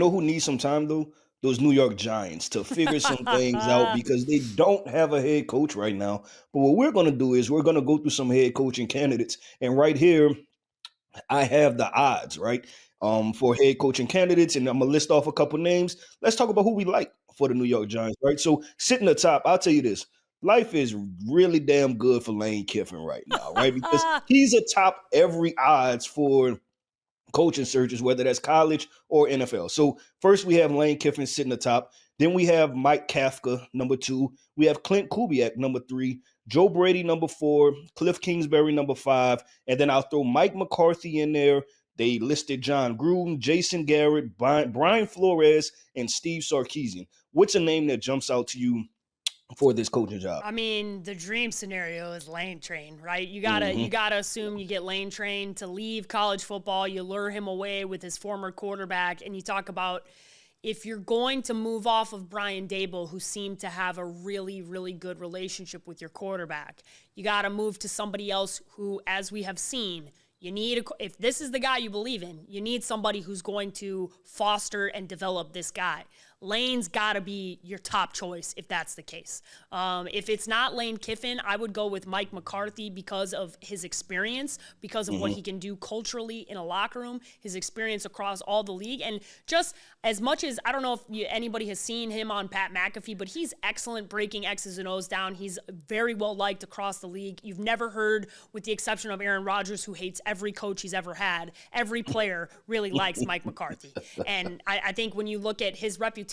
know who needs some time though? Those New York Giants to figure some things out because they don't have a head coach right now. But what we're going to do is we're going to go through some head coaching candidates. And right here, I have the odds, right? For head coaching candidates, and I'm gonna list off a couple names. Let's talk about who we like for the New York Giants, right? So sitting atop, I'll tell you this. Life is really damn good for Lane Kiffin right now, right? Because he's atop every odds for coaching searches, whether that's college or NFL. So first we have Lane Kiffin sitting atop. Then we have Mike Kafka, number two. We have Clint Kubiak, number three. Joe Brady, number four. Cliff Kingsbury, number five. And then I'll throw Mike McCarthy in there. They listed John Gruden, Jason Garrett, Brian Flores, and Steve Sarkisian. What's a name that jumps out to you for this coaching job? I mean, the dream scenario is Lane Train, right? You gotta you Hmm. gotta assume you get Lane Train to leave college football. You lure him away with his former quarterback, and you talk about if you're going to move off of Brian Dable, who seemed to have a really, really good relationship with your quarterback, you got to move to somebody else who, as we have seen, you need if this is the guy you believe in, you need somebody who's going to foster and develop this guy. Lane's got to be your top choice if that's the case. If it's not Lane Kiffin, I would go with Mike McCarthy because of his experience, because of what Hmm. he can do culturally in a locker room, his experience across all the league. And just as much as I don't know if anybody has seen him on Pat McAfee, but he's excellent breaking X's and O's down. He's very well liked across the league. You've never heard, with the exception of Aaron Rodgers, who hates every coach he's ever had, every player really likes Mike McCarthy. And I think when you look at his reputation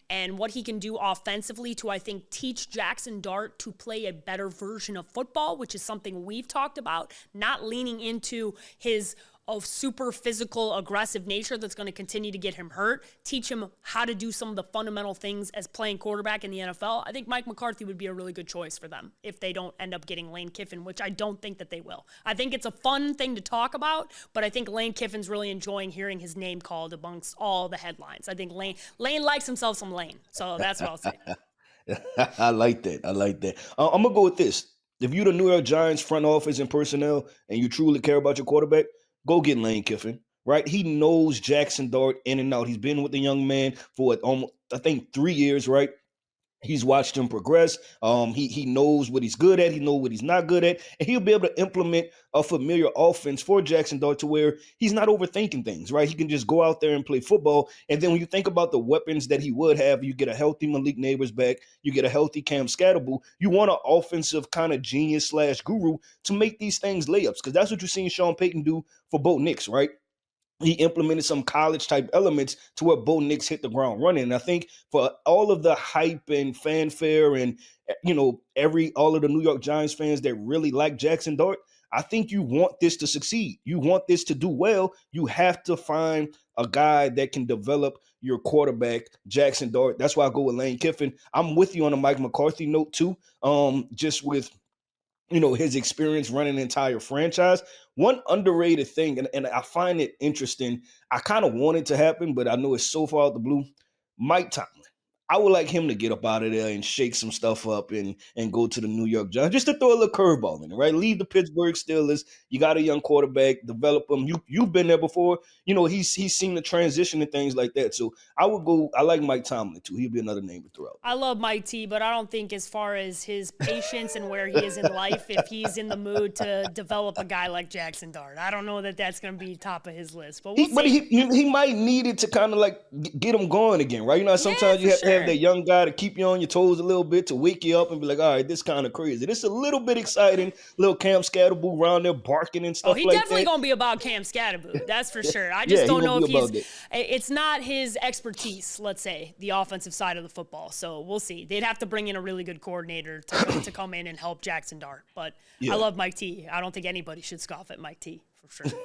and what he can do offensively to, I think, teach Jackson Dart to play a better version of football, which is something we've talked about, not leaning into his super physical, aggressive nature that's going to continue to get him hurt, teach him how to do some of the fundamental things as playing quarterback in the NFL. I think Mike McCarthy would be a really good choice for them if they don't end up getting Lane Kiffin, which I don't think that they will. I think it's a fun thing to talk about, but I think Lane Kiffin's really enjoying hearing his name called amongst all the headlines. I think Lane likes himself some Lane, so that's what I'll say. I like that. I like that. I'm gonna go with this. If you're the New York Giants front office and personnel, and you truly care about your quarterback, go get Lane Kiffin. Right? He knows Jackson Dart in and out. He's been with the young man for what, almost, I think, 3 years. Right? He's watched him progress. He knows what he's good at. He knows what he's not good at, and he'll be able to implement a familiar offense for Jackson Dart to where he's not overthinking things. Right? He can just go out there and play football. And then when you think about the weapons that he would have, you get a healthy Malik Neighbors back. You get a healthy Cam Scatterable. You want an offensive kind of genius slash guru to make these things layups because that's what you're seeing Sean Payton do for Bo Nix. Right? He implemented some college type elements to where Bo Nix hit the ground running. And I think for all of the hype and fanfare and every all of the New York Giants fans that really like Jackson Dart, I think you want this to succeed. You want this to do well. You have to find a guy that can develop your quarterback, Jackson Dart. That's why I go with Lane Kiffin. I'm with you on the Mike McCarthy note too. Just with his experience running an entire franchise. One underrated thing, and I find it interesting. I kind of want it to happen, but I know it's so far out the blue. Mike Tomlin. I would like him to get up out of there and shake some stuff up and go to the New York Giants just to throw a little curveball in it, right? Leave the Pittsburgh Steelers. You got a young quarterback, develop him. You've been there before. He's seen the transition and things like that. So I would go. I like Mike Tomlin too. He'd be another name to throw out I love Mike T, but I don't think as far as his patience and where he is in life, if he's in the mood to develop a guy like Jackson Dart. I don't know that that's going to be top of his list, but we'll He, but see. he might need it to kind of like get him going again, right? Yeah, Sometimes you for have to have that sure. young guy to keep you on your toes a little bit to wake you up and be like, all right, this kind of crazy. This is a little bit exciting. Little Cam Scatterboo around there barking and Oh, stuff he like definitely that. gonna be about Cam Scatterboo. That's for sure. I just Yeah, he don't gonna know be if about that. it's not his expertise, let's say, the offensive side of the football. So we'll see. They'd have to bring in a really good coordinator to come in and help Jackson Dart. But I Yeah. love Mike T. I don't think anybody should scoff at Mike T for sure.